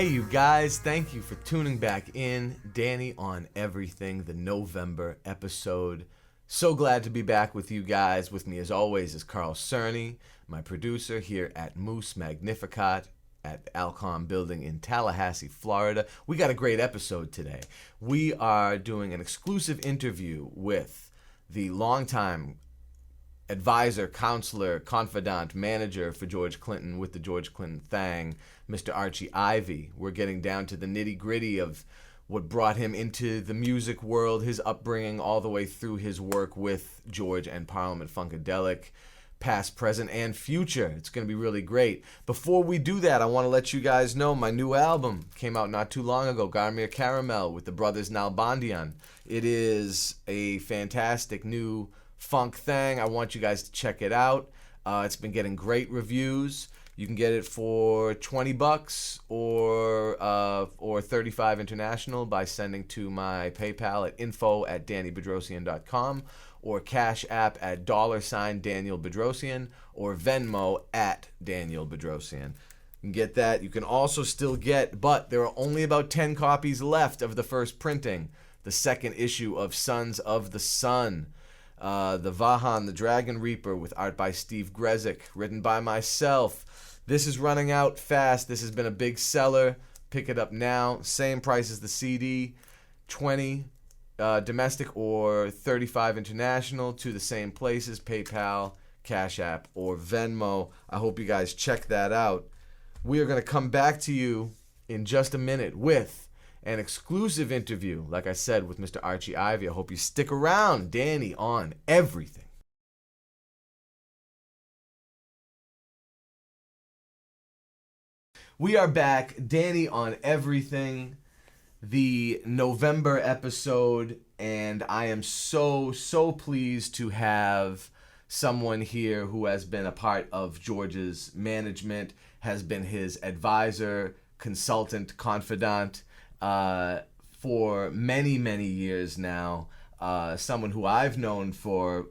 Hey, you guys, thank you for tuning back in. Danny on Everything, the November episode. So glad to be back with you guys. With me, as always, is Carl Cerny, my producer here at Moose Magnificat at the Alcom building in Tallahassee, Florida. We got a great episode today. We are doing an exclusive interview with the longtime advisor, counselor, confidant, manager for George Clinton with the George Clinton Thang, Mr. Archie Ivy. We're getting down to the nitty-gritty of what brought him into the music world, his upbringing, all the way through his work with George and Parliament Funkadelic, past, present, and future. It's going to be really great. Before we do that, I want to let you guys know my new album came out not too long ago, Garmir Caramel, with the brothers Nalbandian. It is a fantastic new funk thing. I want you guys to check it out. It's been getting great reviews. You can get it for $20 or $35 international by sending to my PayPal at info@dannybedrosian.com or Cash App at $Daniel Bedrosian or Venmo at Daniel Bedrosian. You can get that. You can also still get, but there are only about 10 copies left of the first printing, the second issue of Sons of the Sun. The Vahan, the Dragon Reaper, with art by Steve Grezik, written by myself. This is running out fast. This has been a big seller. Pick it up now. Same price as the CD. $20 domestic or $35 international to the same places, PayPal, Cash App, or Venmo. I hope you guys check that out. We are going to come back to you in just a minute with an exclusive interview, like I said, with Mr. Archie Ivy. I hope you stick around. Danny on Everything. We are back. Danny on Everything, the November episode, and I am so pleased to have someone here who has been a part of George's management, has been his advisor, consultant, confidant, for many years now. Someone who I've known for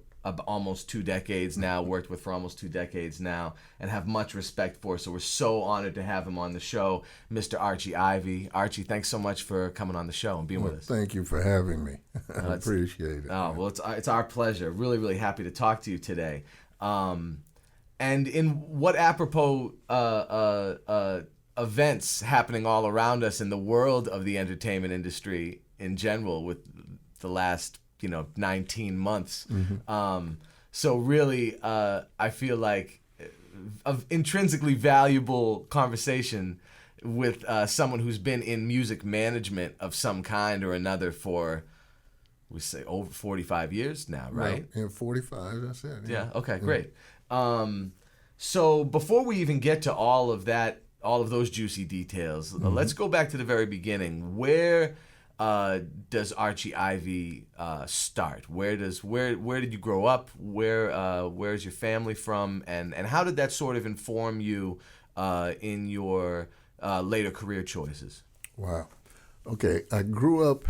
almost 2 decades now, worked with for almost 2 decades now, and have much respect for. So we're so honored to have him on the show, Mr. Archie Ivy. Archie, thanks so much for coming on the show and being with us. Thank you for having me. I appreciate it. Oh, well, it's our pleasure. Really happy to talk to you today. And in what apropos events happening all around us in the world of the entertainment industry in general with the last 19 months. Mm-hmm. So really, I feel like of intrinsically valuable conversation with someone who's been in music management of some kind or another for, we say, over 45 years now, right? Yeah, 45, that's it. Yeah, okay, great. So before we even get to all of that, all of those juicy details, let's go back to the very beginning. Where does Archie Ivy start? Where did you grow up? Where's your family from? And how did that sort of inform you in your later career choices? Wow. Okay, I grew up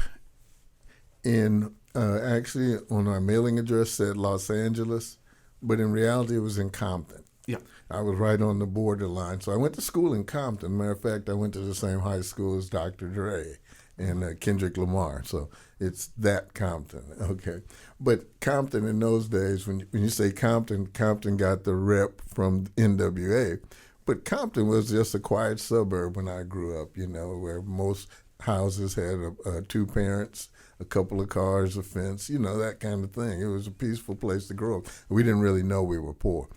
in, actually on our mailing address said Los Angeles, but in reality it was in Compton. Yeah. I was right on the borderline. So I went to school in Compton. Matter of fact, I went to the same high school as Dr. Dre and Kendrick Lamar. So it's that Compton, okay? But Compton in those days, when you say Compton, Compton got the rep from NWA. But Compton was just a quiet suburb when I grew up, where most houses had 2 parents, a couple of cars, a fence, that kind of thing. It was a peaceful place to grow up. We didn't really know we were poor.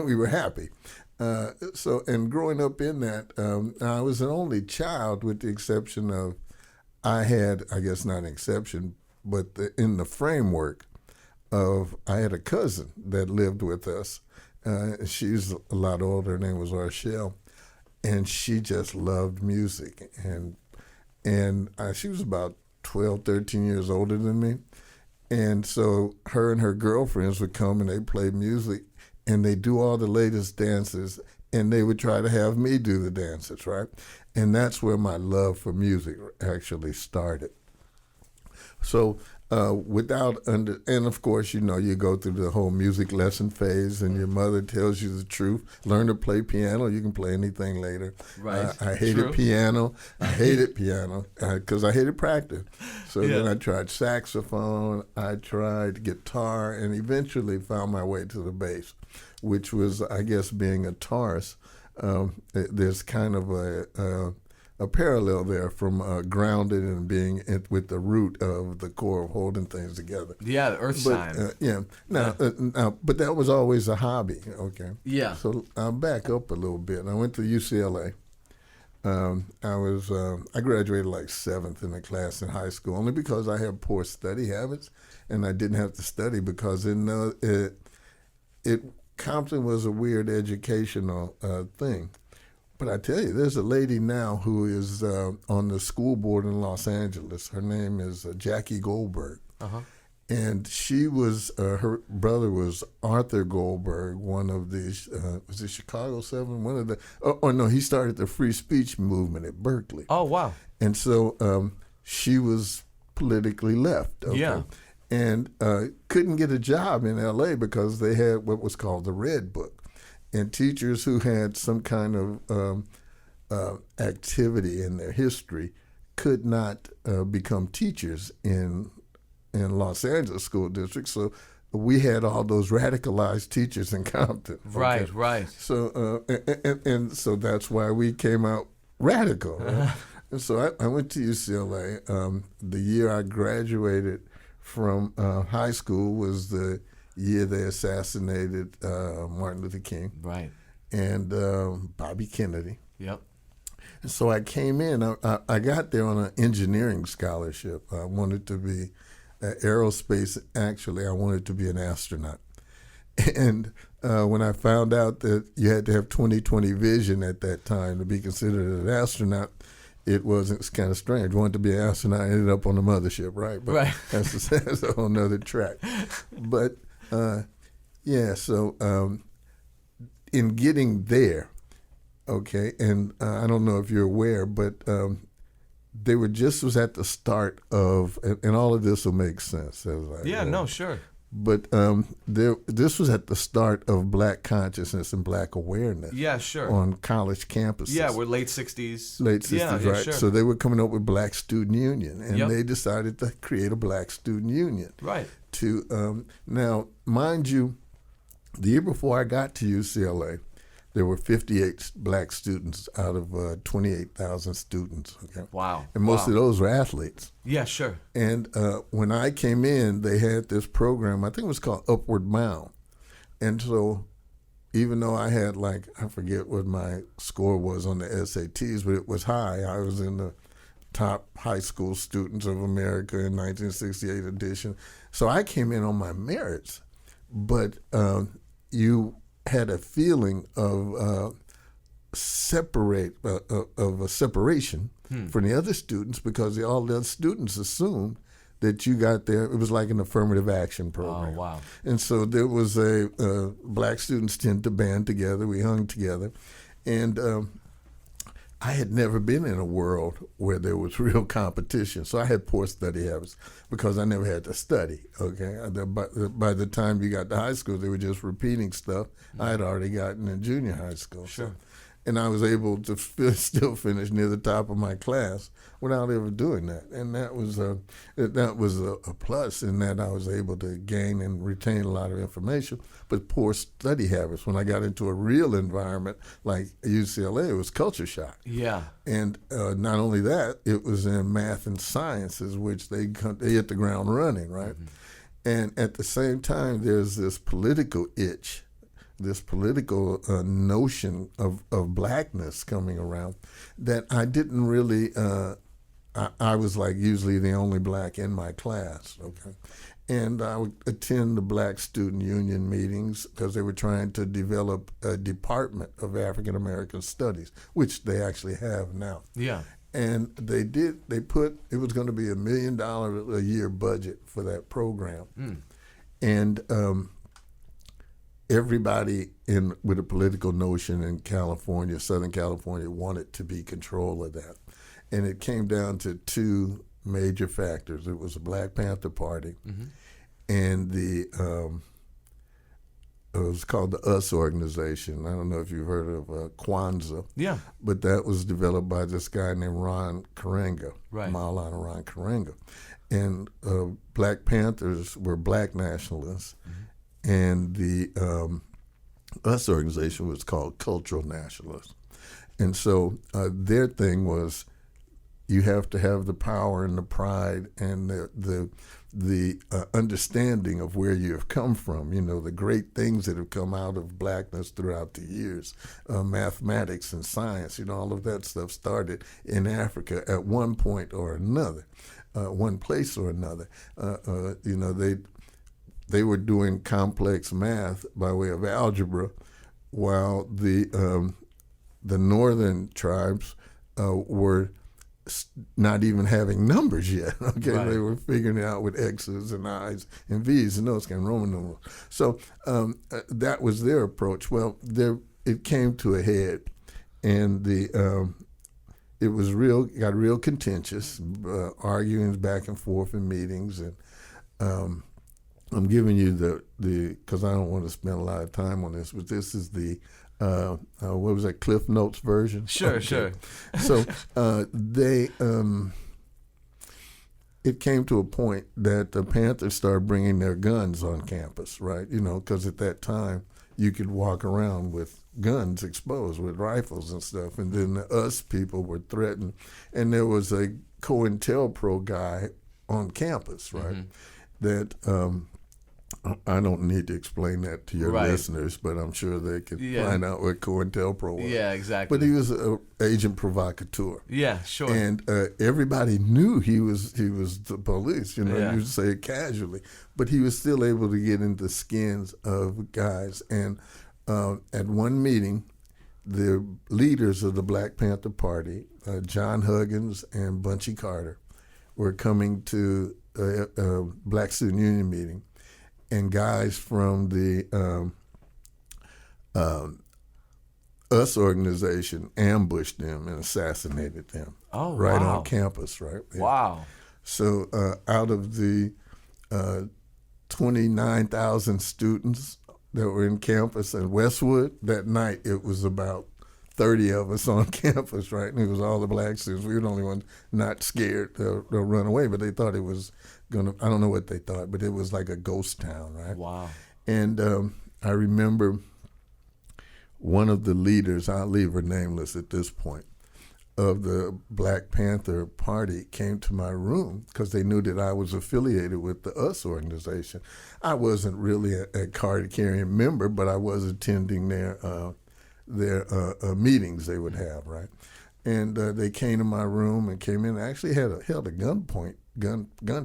We were happy. And growing up in that, I was an only child with the exception of, I had, I guess not an exception, but in the framework of, I had a cousin that lived with us. She's a lot older. Her name was Archelle, and she just loved music. And she was about 12, 13 years older than me. And so her and her girlfriends would come and they'd play music and they do all the latest dances and they would try to have me do the dances, right? And that's where my love for music actually started. So and of course, you go through the whole music lesson phase, and your mother tells you the truth. Learn to play piano. You can play anything later. Right. I hated piano. I hated piano because I hated practice. So then I tried saxophone. I tried guitar, and eventually found my way to the bass, which was, I guess, being a Taurus. There's kind of a parallel there from grounded and being with the root of the core of holding things together. Yeah, the earth sign. But that was always a hobby. Okay. Yeah. So I'll back up a little bit. I went to UCLA. I graduated like 7th in the class in high school, only because I had poor study habits, and I didn't have to study because Compton was a weird educational thing. But I tell you, there's a lady now who is on the school board in Los Angeles. Her name is Jackie Goldberg. Uh-huh. And she was, her brother was Arthur Goldberg, one of the, was it Chicago 7? One of the, he started the free speech movement at Berkeley. Oh, wow. And so she was politically left. Okay? Yeah. And couldn't get a job in L.A. because they had what was called the Red Book. And teachers who had some kind of activity in their history could not become teachers in Los Angeles school district. So we had all those radicalized teachers in Compton. Right, right. So and so that's why we came out radical. Right? And so I went to UCLA. The year I graduated from high school was the year they assassinated Martin Luther King. Right. And Bobby Kennedy. Yep. And so I came in. I got there on an engineering scholarship. I wanted to be aerospace. Actually, I wanted to be an astronaut. And when I found out that you had to have 20/20 vision at that time to be considered an astronaut, it's kind of strange. Wanted to be an astronaut, ended up on the mothership, right? But right. That's a whole nother track. But so in getting there, okay, and I don't know if you're aware, but they was at the start of, and all of this will make sense. Sure. But this was at the start of Black consciousness and Black awareness. Yeah, sure. On college campuses. Yeah, we're late 60s. Late 60s, yeah, right. Sure. So they were coming up with Black Student Union, and they decided to create a Black Student Union. Right. Now, mind you, the year before I got to UCLA, there were 58 Black students out of 28,000 students. Okay? Wow. And most of those were athletes. Yeah, sure. And when I came in, they had this program, I think it was called Upward Bound. And so even though I had I forget what my score was on the SATs, but it was high. I was in the top high school students of America in 1968 edition. So I came in on my merits. But you had a feeling of a separation from the other students because all the other students assumed that you got there. It was like an affirmative action program. Oh, wow. And so there was Black students tend to band together. We hung together. And I had never been in a world where there was real competition. So I had poor study habits because I never had to study, okay? By the time you got to high school, they were just repeating stuff I had already gotten in junior high school. Sure. So, and I was able to still finish near the top of my class without ever doing that. And that was a plus in that I was able to gain and retain a lot of information, but poor study habits. When I got into a real environment like UCLA, it was culture shock. Yeah. And not only that, it was in math and sciences, which they hit the ground running, right? Mm-hmm. And at the same time, there's this political itch, this political notion of blackness coming around that I didn't really, I was usually the only black in my class, okay? And I would attend the Black Student Union meetings because they were trying to develop a department of African American Studies, which they actually have now. Yeah. And it was going to be $1 million a year budget for that program. Mm. And everybody with a political notion in California, Southern California, wanted to be control of that. And it came down to two major factors. It was a Black Panther Party, and it was called the US organization. I don't know if you've heard of Kwanzaa. Yeah. But that was developed by this guy named Ron Karenga, Right. Maulana Ron Karenga. And Black Panthers were black nationalists, and the US organization was called cultural nationalists. And so their thing was, you have to have the power and the pride and the understanding of where you have come from. You know, the great things that have come out of blackness throughout the years, mathematics and science. You know, all of that stuff started in Africa at one point or another, one place or another. You know, they were doing complex math by way of algebra, while the northern tribes were not even having numbers yet. Okay, Right. They were figuring it out with X's and I's and V's and those kind of Roman numerals. So that was their approach. Well, it came to a head, and it was got real contentious, arguings back and forth in meetings, and I'm giving you because I don't want to spend a lot of time on this, but this is the what was that, Cliff Notes version? Sure, Okay. sure. So it came to a point that the Panthers started bringing their guns on campus, right? You know, because at that time you could walk around with guns exposed, with rifles and stuff, and then the US people were threatened, and there was a COINTELPRO guy on campus, right? That I don't need to explain that to your Right. listeners, but I'm sure they could Yeah. find out what COINTELPRO was. Yeah, exactly. But he was an agent provocateur. Yeah, sure. And everybody knew he was the police, you know, Yeah. you say it casually. But he was still able to get into the skins of guys. And at one meeting, the leaders of the Black Panther Party, John Huggins and Bunchy Carter, were coming to a Black Student Union meeting. And guys from the US organization ambushed them and assassinated them. Oh, right wow. on campus, right? Yeah. Wow. So out of the 29,000 students that were in campus at Westwood that night, it was about 30 of us on campus, right? And it was all the black students. We were the only ones not scared to run away, but they thought it was I don't know what they thought, but it was like a ghost town, right? Wow. And I remember one of the leaders, I'll leave her nameless at this point, of the Black Panther Party came to my room because they knew that I was affiliated with the US organization. I wasn't really a card-carrying member, but I was attending their meetings they would have, right? And they came to my room and came in. I actually held a gun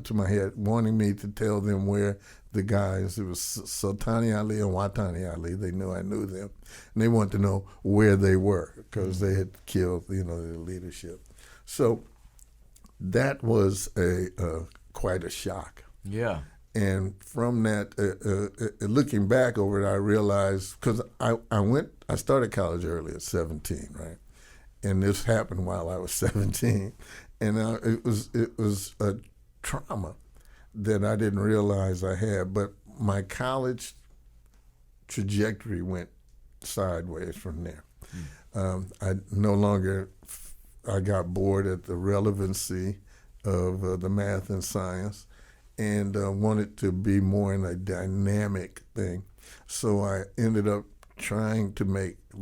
to my head, wanting me to tell them where the guys, it was Sultani Ali and Watani Ali, they knew I knew them. And they wanted to know where they were because they had killed, you know, the leadership. So that was quite a shock. Yeah. And from that, looking back over it, I realized, because I started college early at 17, right? And this happened while I was 17. And it was a trauma that I didn't realize I had. But my college trajectory went sideways from there. I got bored at the relevancy of the math and science, and wanted to be more in a dynamic thing. So I ended up trying to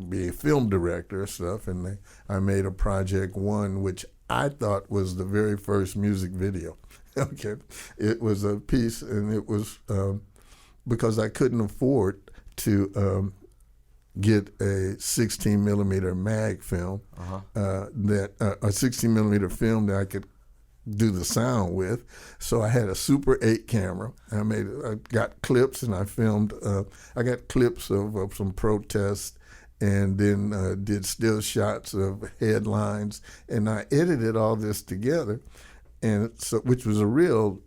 be a film director and stuff, and I made a Project One, which I thought was the very first music video. Okay, it was a piece, and it was because I couldn't afford to get a 16 millimeter mag film, a 16 millimeter film that I could do the sound with. So I had a Super 8 camera. I got clips, and I filmed. I got clips of some protests, and then did still shots of headlines, and I edited all this together, and so which was a real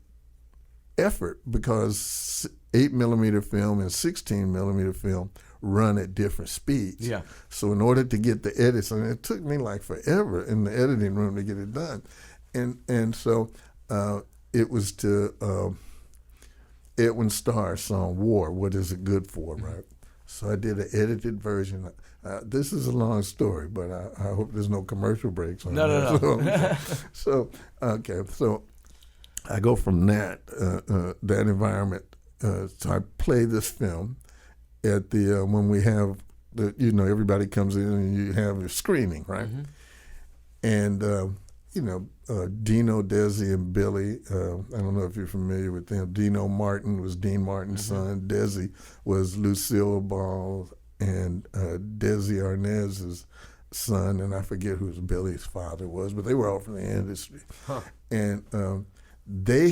effort because 8 millimeter film and 16 millimeter film run at different speeds. Yeah. So in order to get the edits, and it took me like forever in the editing room to get it done. And so it was to Edwin Starr's song "War." What is it good for, right? So I did an edited version. This is a long story, but I hope there's no commercial breaks on No. So I go from that environment. So I play this film at the when we have the everybody comes in and you have a screening, right? Mm-hmm. And Dino, Desi, and Billy. I don't know if you're familiar with them. Dino Martin was Dean Martin's son. Desi was Lucille Ball and Desi Arnaz's son, and I forget who Billy's father was, but they were all from the industry. Huh. And they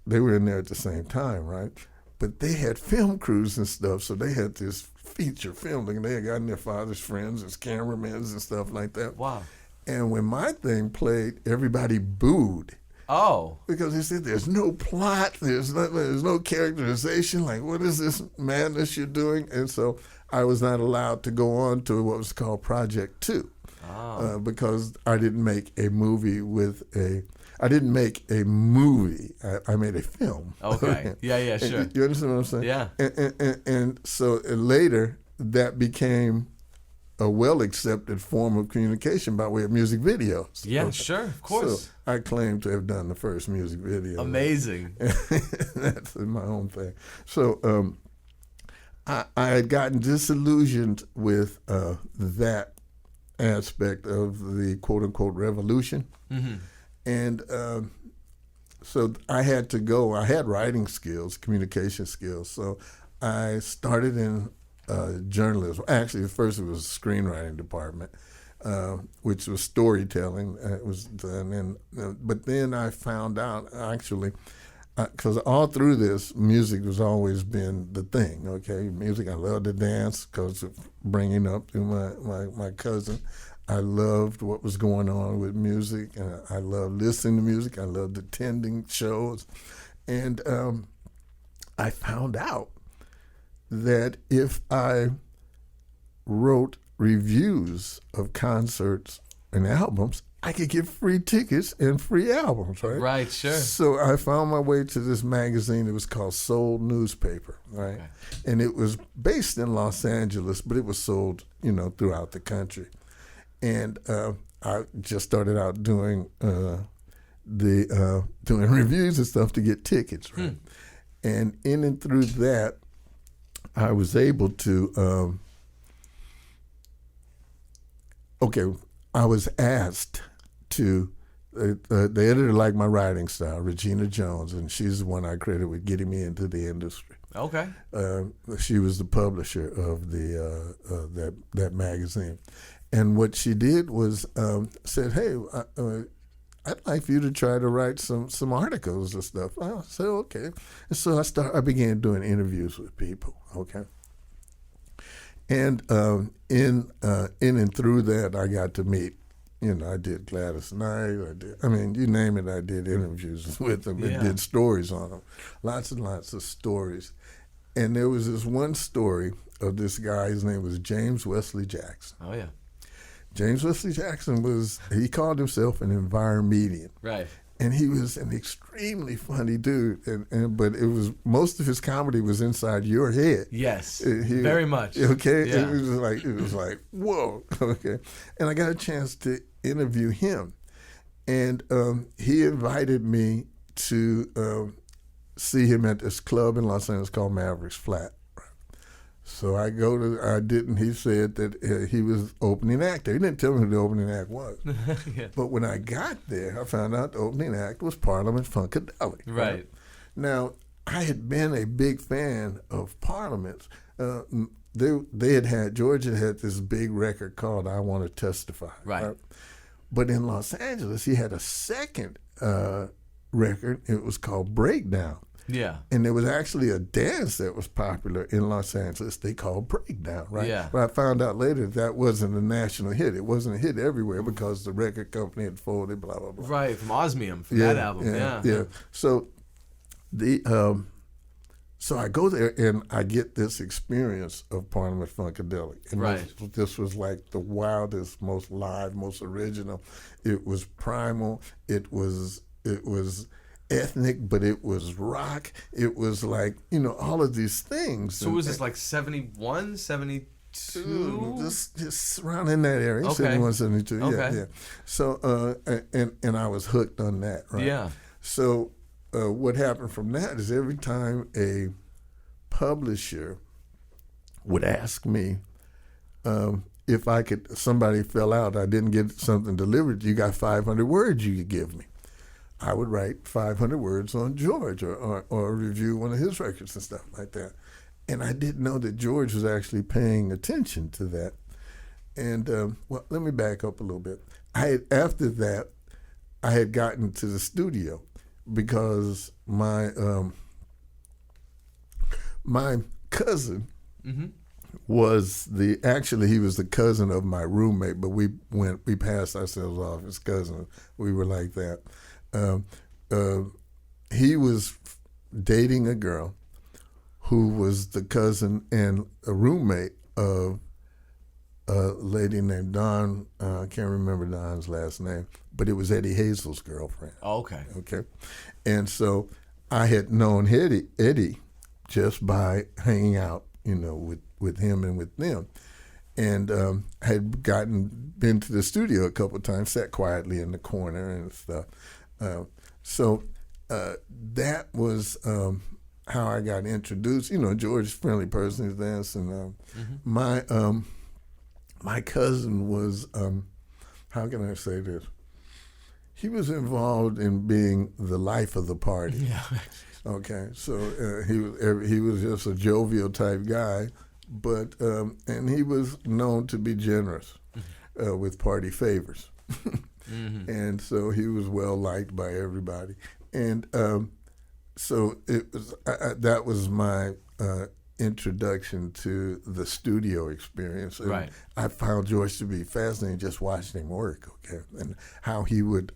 were in there at the same time, right? But they had film crews and stuff, so they had this feature film, and they had gotten their father's friends as cameramen and stuff like that. Wow. And when my thing played, everybody booed. Oh. Because they said there's no plot, there's no characterization, like what is this madness you're doing? And so I was not allowed to go on to what was called Project 2. Oh. Because I didn't make a movie I didn't make a movie. I made a film. Okay. Yeah, sure. You understand what I'm saying? Yeah. And so later that became a well-accepted form of communication by way of music videos. Yeah, Okay. sure, of course. So I claim to have done the first music video. Amazing. That's my own thing. So I had gotten disillusioned with that aspect of the quote-unquote revolution. Mm-hmm. And so I had to go. I had writing skills, communication skills. So I started in journalism. Actually, first it was a screenwriting department, which was storytelling. It was done, but then I found out actually, because all through this, music has always been the thing. Okay, music. I love to dance because of bringing up through my cousin. I loved what was going on with music. I loved listening to music. I loved attending shows, and I found out that if I wrote reviews of concerts and albums, I could get free tickets and free albums, right? Right, sure. So I found my way to this magazine. It was called Soul Newspaper, right? Okay. And it was based in Los Angeles, but it was sold, throughout the country. And I just started out doing doing reviews and stuff to get tickets, right? And in and through that, I was able to, I was asked to, the editor liked my writing style, Regina Jones, and she's the one I credited with getting me into the industry. Okay. She was the publisher of that magazine. And what she did was said, hey, I'd like for you to try to write some articles and stuff. I said, okay. And so I began doing interviews with people, okay? And in and through that, I got to meet, I did Gladys Knight, you name it, I did interviews with them and did stories on them. Lots and lots of stories. And there was this one story of this guy, his name was James Wesley Jackson. Oh, yeah. James Wesley Jackson he called himself an environmedian. Right. And he was an extremely funny dude. But it was, most of his comedy was inside your head. Yes, very much. Okay? Yeah. It was like, whoa, okay. And I got a chance to interview him. And he invited me to see him at this club in Los Angeles called Mavericks Flat. So he said that he was opening actor. He didn't tell me who the opening act was. Yeah. But when I got there, I found out the opening act was Parliament Funkadelic. Right. Now, I had been a big fan of Parliament's. George had this big record called I Want to Testify. Right. But in Los Angeles, he had a second record. It was called Breakdown. Yeah. And there was actually a dance that was popular in Los Angeles they called Breakdown, right? Yeah. But I found out later that wasn't a national hit. It wasn't a hit everywhere because the record company had folded, blah, blah, blah. Right, from Osmium, from that album. Yeah. So so I go there and I get this experience of Parliament Funkadelic. And right. This was like the wildest, most live, most original. It was primal. It was ethnic, but it was rock. It was like, all of these things. So was this like 71, 72? Just around in that area, Okay. 71, 72. Okay. Yeah. So, and I was hooked on that, right? Yeah. So what happened from that is every time a publisher would ask me if somebody fell out, I didn't get something delivered, you got 500 words you could give me. I would write 500 words on George or review one of his records and stuff like that. And I didn't know that George was actually paying attention to that. And, well, let me back up a little bit. After that, I had gotten to the studio because my cousin was he was the cousin of my roommate, but we passed ourselves off as cousins. We were like that. He was dating a girl who was the cousin and a roommate of a lady named Dawn. I can't remember Dawn's last name, but it was Eddie Hazel's girlfriend. Oh, okay. Okay. And so I had known Eddie just by hanging out, with him and with them. And had been to the studio a couple of times, sat quietly in the corner and stuff. So that was how I got introduced. George's friendly person is this, and my cousin was, how can I say this? He was involved in being the life of the party. Yeah. Okay, so he was just a jovial type guy, but and he was known to be generous with party favors. And so he was well liked by everybody, and so it was that was my introduction to the studio experience. And right. I found George to be fascinating just watching him work. Okay, and how he would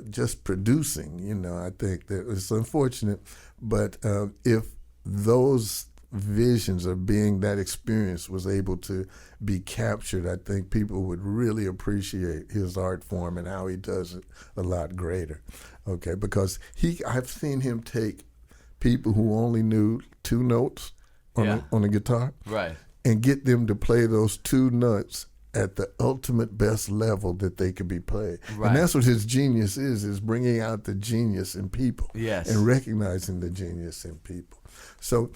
just producing. I think that it's unfortunate, but if those visions of being that experience was able to be captured, I think people would really appreciate his art form and how he does it a lot greater. Okay, because I've seen him take people who only knew two notes on a guitar, right, and get them to play those two notes at the ultimate best level that they could be played. Right. And that's what his genius is bringing out the genius in people. Yes. And recognizing the genius in people. So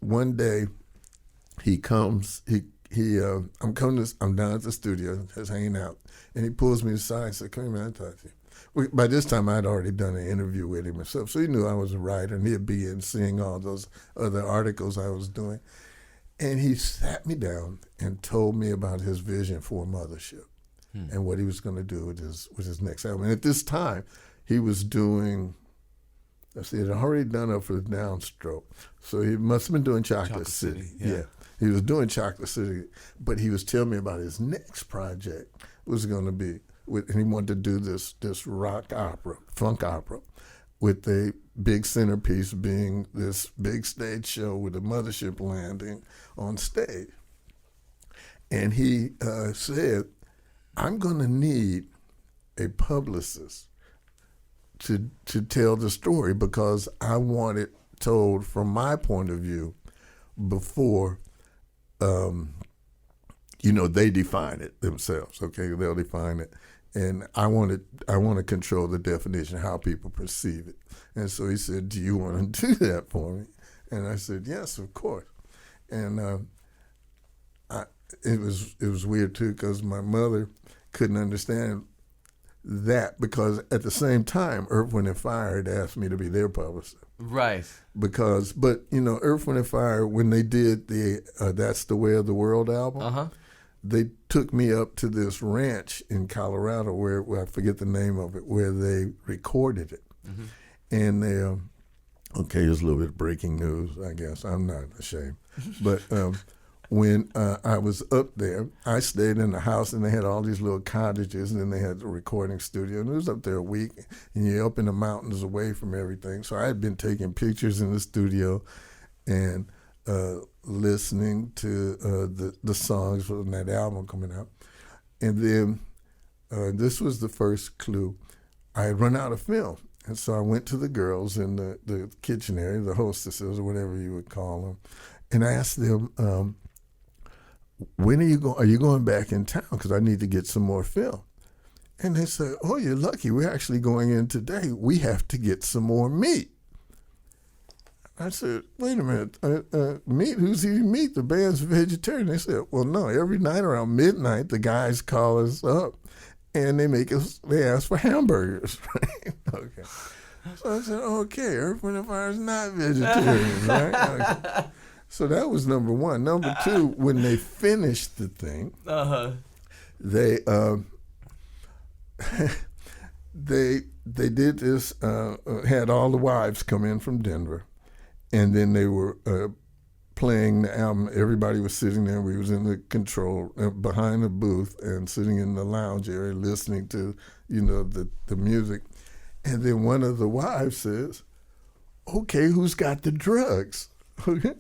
one day he comes, I'm down at the studio, just hanging out, and he pulls me aside and said, "Come here, man, I'll talk to you." By this time, I'd already done an interview with him myself, so he knew I was a writer, and he'd be in seeing all those other articles I was doing. And he sat me down and told me about his vision for Mothership and what he was going to do with his next album. And at this time, he was doing, he had already done Up for the Downstroke. So he must have been doing Chocolate City. Yeah. He was doing Chocolate City, but he was telling me about his next project was going to be, and he wanted to do this rock opera, funk opera, with a big centerpiece being this big stage show with a mothership landing on stage. And he said, "I'm going to need a publicist to tell the story because I want it told from my point of view before, they define it themselves. Okay, they'll define it. And I want to control the definition, how people perceive it." And so he said, "Do you want to do that for me?" And I said, "Yes, of course." And it was weird too because my mother couldn't understand that because at the same time, Earth, Wind & Fire had asked me to be their publicist. Right. But Earth, Wind & Fire, when they did the That's the Way of the World album, they took me up to this ranch in Colorado where I forget the name of it, where they recorded it. Mm-hmm. And they, here's a little bit of breaking news, I guess. I'm not ashamed. But when I was up there, I stayed in the house, and they had all these little cottages, and then they had the recording studio. And it was up there a week, and you're up in the mountains away from everything. So I had been taking pictures in the studio and listening to the songs from that album coming out. And then this was the first clue. I had run out of film. And so I went to the girls in the kitchen area, the hostesses or whatever you would call them, and I asked them, when are you going back in town? Because I need to get some more film. And they said, oh, you're lucky. We're actually going in today. We have to get some more meat. I said, wait a minute, meat? Who's eating meat? The band's vegetarian. They said, well, no, every night around midnight, the guys call us up and they ask for hamburgers, right? Okay. So I said, okay, Earth, Wind, and Fire is not vegetarian, right? Okay. So that was number one. Number two, when they finished the thing, they they did this, had all the wives come in from Denver, and then they were playing the album. Everybody was sitting there. We was in the control behind the booth and sitting in the lounge area listening to, the music. And then one of the wives says, okay, who's got the drugs? Okay.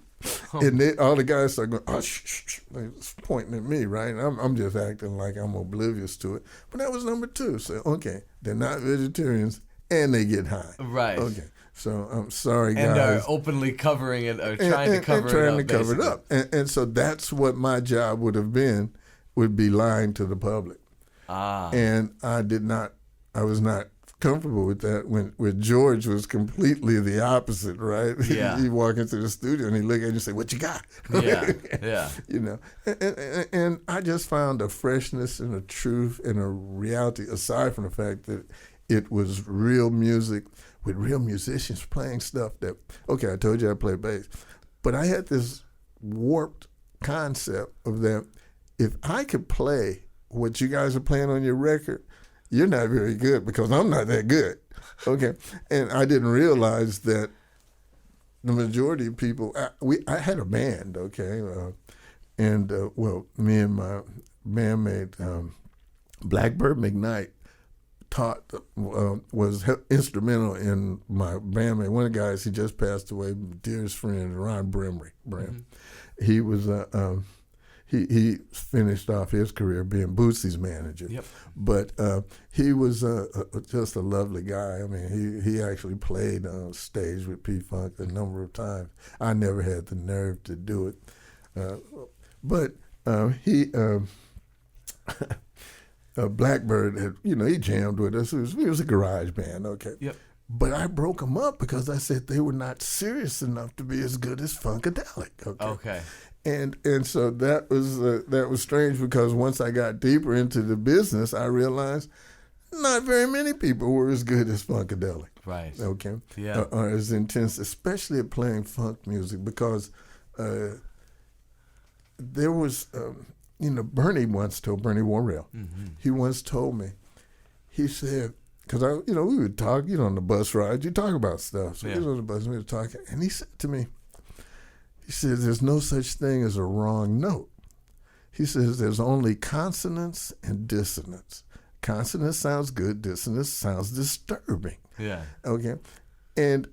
And then all the guys start going, oh, shh, shh, shh. They're pointing at me, right? And I'm just acting like I'm oblivious to it. But that was number two. So, okay, they're not vegetarians and they get high. Right. Okay. So I'm sorry, guys. And are openly covering it or trying to cover it up. And so that's what my job would be lying to the public. And I was not comfortable with that when George was completely the opposite, right? Yeah. He'd walk into the studio and he'd look at you and say, what you got? Yeah, yeah. And I just found a freshness and a truth and a reality, aside from the fact that it was real music with real musicians playing stuff that, okay, I told you I play bass, but I had this warped concept of that if I could play what you guys are playing on your record, you're not very good because I'm not that good, okay? And I didn't realize that the majority of people, I had a band, okay? Me and my bandmate, Blackbird McKnight, was instrumental in my bandmate. One of the guys, he just passed away, dearest friend, Ron Brimley. He was he finished off his career being Bootsy's manager. Yep. But he was just a lovely guy. I mean, he actually played on stage with P-Funk a number of times. I never had the nerve to do it. But he... Blackbird had, he jammed with us. It was a garage band, okay. Yep. But I broke them up because I said they were not serious enough to be as good as Funkadelic. Okay. And so that was strange because once I got deeper into the business, I realized not very many people were as good as Funkadelic. Right. Okay. Yeah. Or as intense, especially at playing funk music, because there was. Bernie Worrell, he once told me, he said, because we would talk, on the bus ride, you talk about stuff. So he was on the bus and we were talking, and he said to me, he says, there's no such thing as a wrong note. He says, there's only consonance and dissonance. Consonance sounds good, dissonance sounds disturbing. Yeah. Okay. And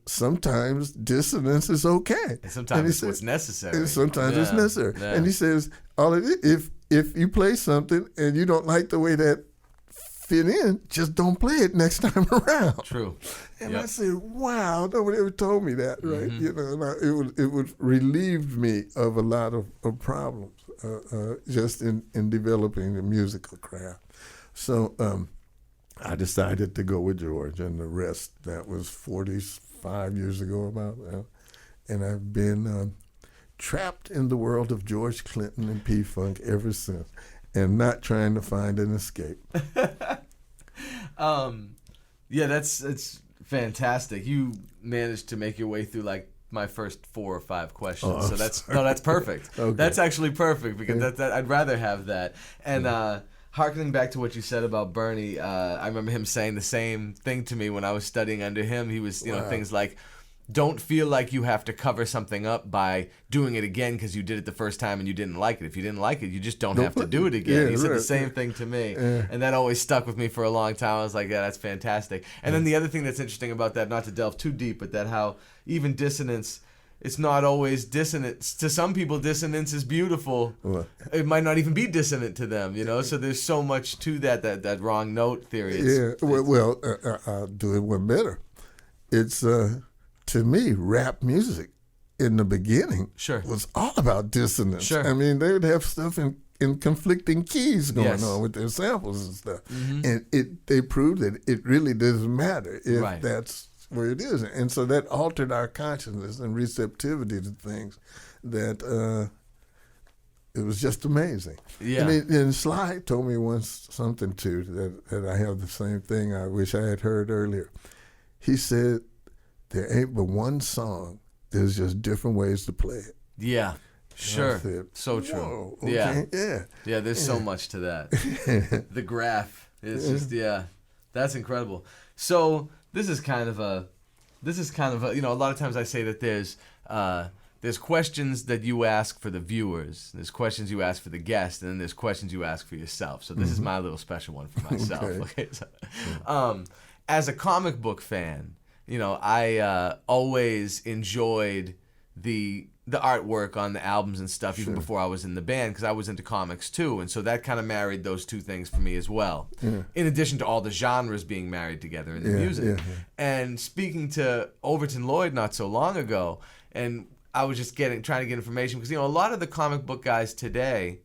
sometimes dissonance is okay. And sometimes it's what's necessary. And sometimes it's necessary. Yeah. And he says, if you play something and you don't like the way that fit in, just don't play it next time around. True. And I said, wow, nobody ever told me that, right? And it would relieve me of a lot of problems just in developing the musical craft. So I decided to go with George, and the rest, that was 45 years ago about that. And I've been trapped in the world of George Clinton and P-Funk ever since, and not trying to find an escape. It's fantastic. You managed to make your way through like my first 4 or 5 questions, so that's perfect. Okay. That's actually perfect because I'd rather have that. And harkening back to what you said about Bernie, I remember him saying the same thing to me when I was studying under him. He was, things like, don't feel like you have to cover something up by doing it again because you did it the first time and you didn't like it. If you didn't like it, you just don't have to do it again. He said the same thing to me. And that always stuck with me for a long time. I was like, yeah, that's fantastic. And then the other thing that's interesting about that, not to delve too deep, but that how even dissonance it's not always dissonant. To some people, dissonance is beautiful. Well, it might not even be dissonant to them, you know. So there's so much to that wrong note theory. I'll do it one better. It's to me, rap music in the beginning was all about dissonance. Sure. I mean, they would have stuff in conflicting keys going on with their samples and stuff, and they proved that it really doesn't matter if that's where it is. And so that altered our consciousness and receptivity to things that it was just amazing. Yeah. And Sly told me once something too that I have the same thing I wish I had heard earlier. He said, there ain't but one song, there's just different ways to play it. Yeah. Sure. Said, so true. Whoa, okay, yeah. There's so much to that. The graph is just that's incredible. So this is kind of a a lot of times I say that there's questions that you ask for the viewers, there's questions you ask for the guest, and then there's questions you ask for yourself. So this is my little special one for myself. Okay. So, as a comic book fan, I always enjoyed the artwork on the albums and stuff even before I was in the band, because I was into comics too, and so that kind of married those two things for me as well. In addition to all the genres being married together in the music. And speaking to Overton Lloyd not so long ago, and I was just trying to get information, because a lot of the comic book guys today,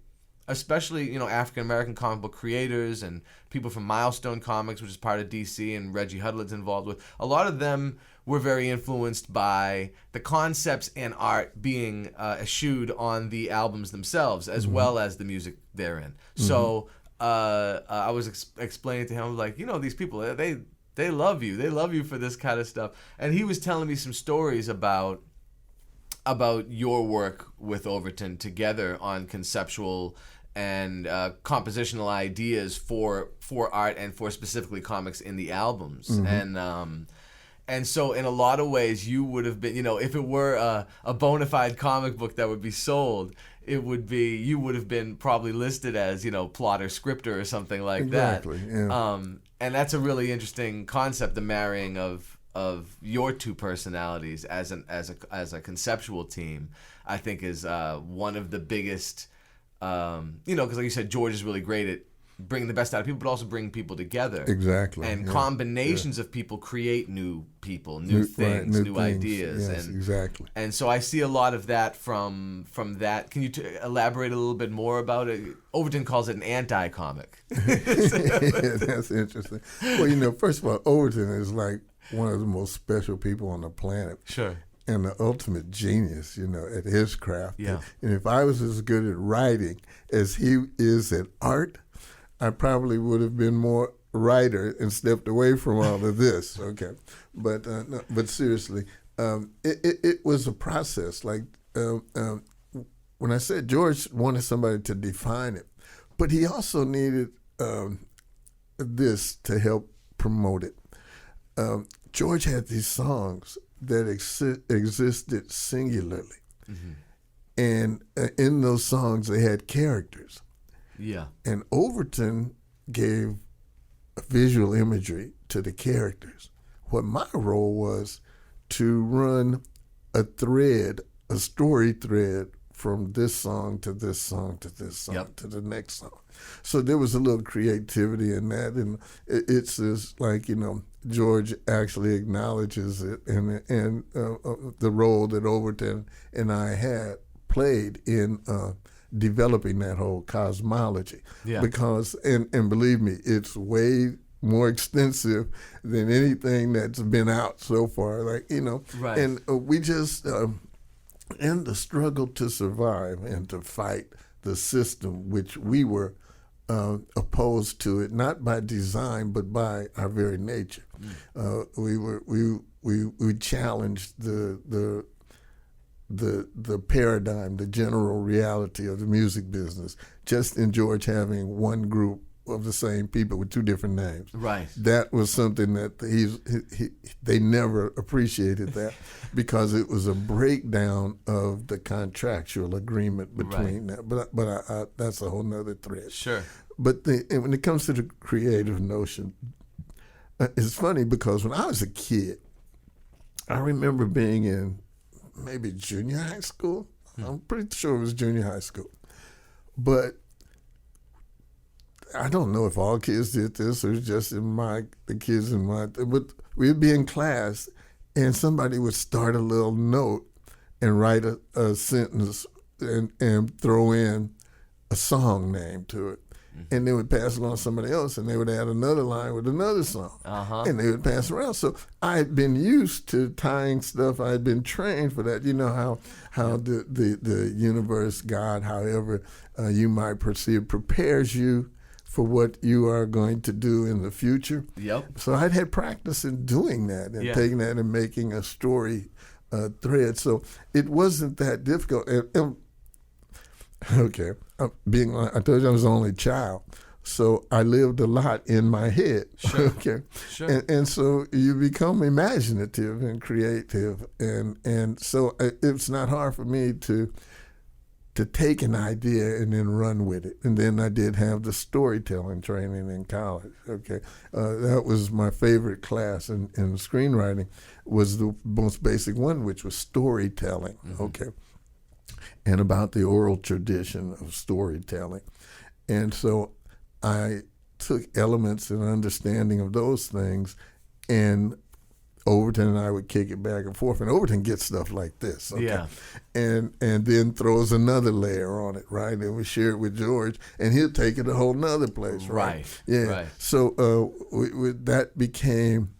especially African American comic book creators and people from Milestone Comics, which is part of DC, and Reggie Hudlin's involved with, a lot of them were very influenced by the concepts and art being eschewed on the albums themselves, as well as the music therein. So I was explaining to him, like, these people, they love you. They love you for this kind of stuff. And he was telling me some stories about your work with Overton together on conceptual and compositional ideas for art and for specifically comics in the albums. And so in a lot of ways, you would have been, if it were a bona fide comic book that would be sold, you would have been probably listed as, plotter, scripter, or something like that. Exactly, yeah. And that's a really interesting concept, the marrying of your two personalities as a conceptual team, I think is one of the biggest, because like you said, George is really great at bringing the best out of people, but also bringing people together. Exactly. And combinations of people create new people, new things, new ideas. Yes, exactly. And so I see a lot of that from that. Can you elaborate a little bit more about it? Overton calls it an anti-comic. That's interesting. Well, first of all, Overton is like one of the most special people on the planet. Sure. And the ultimate genius, at his craft. Yeah. And if I was as good at writing as he is at art, I probably would have been more writer and stepped away from all of this. Okay. But seriously, it was a process. Like when I said George wanted somebody to define it, but he also needed this to help promote it. George had these songs that existed singularly. And in those songs, they had characters. Yeah. And Overton gave visual imagery to the characters. What my role was to run a story thread from this song to this song to this song to the next song. So there was a little creativity in that, and it's just like, George actually acknowledges it and the role that Overton and I had played in developing that whole cosmology. Yeah. Because, and believe me, it's way more extensive than anything that's been out so far. Right. And we just, in the struggle to survive and to fight the system, which we were opposed to it, not by design, but by our very nature. We challenged the paradigm, the general reality of the music business, just in George having one group of the same people with two different names. Right. That was something that they never appreciated that, because it was a breakdown of the contractual agreement between that. But that's a whole nother thread. Sure. But when it comes to the creative notion, it's funny because when I was a kid, I remember being in maybe junior high school. I'm pretty sure it was junior high school. But I don't know if all kids did this or just the kids in my, but we'd be in class and somebody would start a little note and write a sentence and throw in a song name to it. And they would pass it on to somebody else, and they would add another line with another song, and they would pass it around. So I had been used to tying stuff. I had been trained for that. You know how the universe, God, however you might perceive, prepares you for what you are going to do in the future. Yep. So I'd had practice in doing that and taking that and making a story thread. So it wasn't that difficult. Okay, I told you I was the only child, so I lived a lot in my head. Sure. Okay, sure. And so you become imaginative and creative, and so it's not hard for me to take an idea and then run with it. And then I did have the storytelling training in college. Okay, that was my favorite class in screenwriting, was the most basic one, which was storytelling. Okay. And about the oral tradition of storytelling. And so I took elements and understanding of those things, and Overton and I would kick it back and forth. And Overton gets stuff like this, okay? Yeah. And then throws another layer on it, right? And we share it with George, and he'll take it a whole nother place, right? Yeah. Right. So that became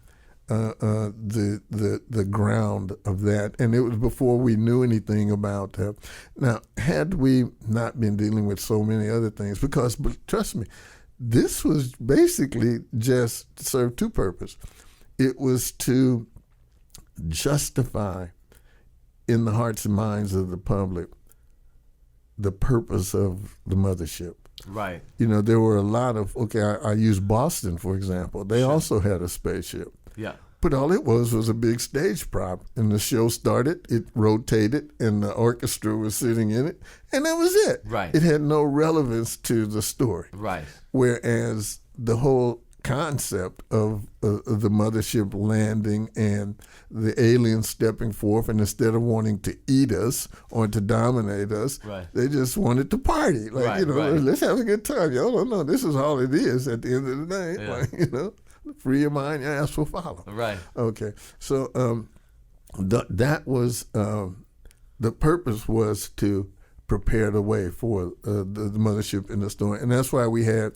the ground of that, and it was before we knew anything about that. Now, had we not been dealing with so many other things, because trust me, this was basically just served two purposes. It was to justify in the hearts and minds of the public the purpose of the mothership. Right. You know, there were a lot of, I use Boston, for example. They also had a spaceship. Yeah. But all it was a big stage prop. And the show started, it rotated, and the orchestra was sitting in it, and that was it. Right. It had no relevance to the story. Right. Whereas the whole concept of the mothership landing and the aliens stepping forth, and instead of wanting to eat us or to dominate us, right, they just wanted to party. Like, right, right. Let's have a good time. Y'all don't know. This is all it is at the end of the day. Yeah. Like, free your mind, your ass will follow. Right. Okay. So that was the purpose, was to prepare the way for the mothership in the story, and that's why we had